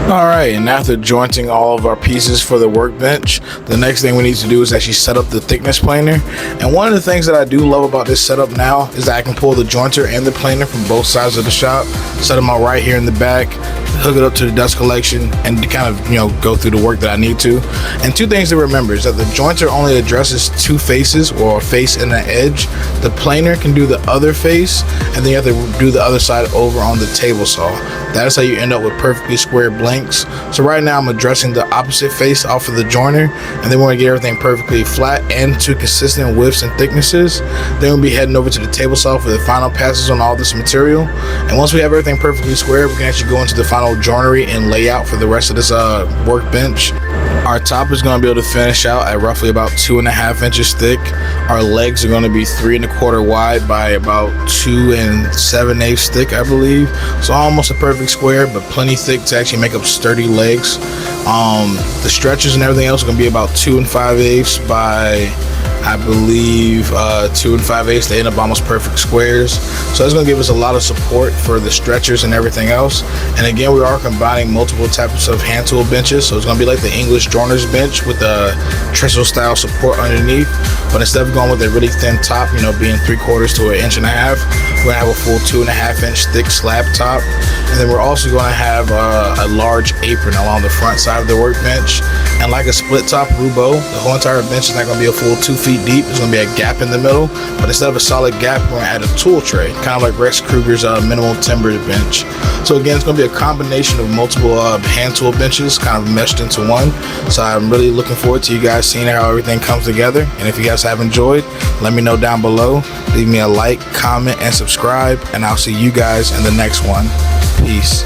Alright, and after jointing all of our pieces for the workbench, the next thing we need to do is actually set up the thickness planer. And one of the things that I do love about this setup now is that I can pull the jointer and the planer from both sides of the shop, set them out right here in the back, hook it up to the dust collection, and to kind of, go through the work that I need to. And two things to remember is that the jointer only addresses two faces, or a face and an edge. The planer can do the other face, and then you have to do the other side over on the table saw. That is how you end up with perfectly square blanks. So right now I'm addressing the opposite face off of the jointer, and then we want to get everything perfectly flat and to consistent widths and thicknesses. Then we'll be heading over to the table saw for the final passes on all this material. And once we have everything perfectly square, we can actually go into the final joinery and layout for the rest of this workbench. Our top is going to be able to finish out at roughly about 2.5 inches thick. Our legs are going to be 3 1/4 wide by about 2 7/8 thick, I believe. So almost a perfect square, but plenty thick to actually make up sturdy legs. The stretchers and everything else are going to be about 2 5/8 by, I believe, 2 5/8. They end up almost perfect squares. So that's going to give us a lot of support for the stretchers and everything else. And again, we are combining multiple types of hand tool benches. So it's going to be like the English joiner's bench with the trestle style support underneath. But instead of going with a really thin top, being 3/4 to 1.5 inches, we're going to have a full 2.5 inch thick slab top. And then we're also going to have a large apron along the front side of the workbench. And like a split top Roubo, the whole entire bench is not going to be a full 2 feet deep. There's going to be a gap in the middle, but instead of a solid gap, we're going to add a tool tray, kind of like Rex Kruger's minimal timber bench. So again, it's going to be a combination of multiple hand tool benches kind of meshed into one. So I'm really looking forward to you guys seeing how everything comes together. And if you guys have enjoyed, let me know down below. Leave me a like, comment, and subscribe, and I'll see you guys in the next one. Peace.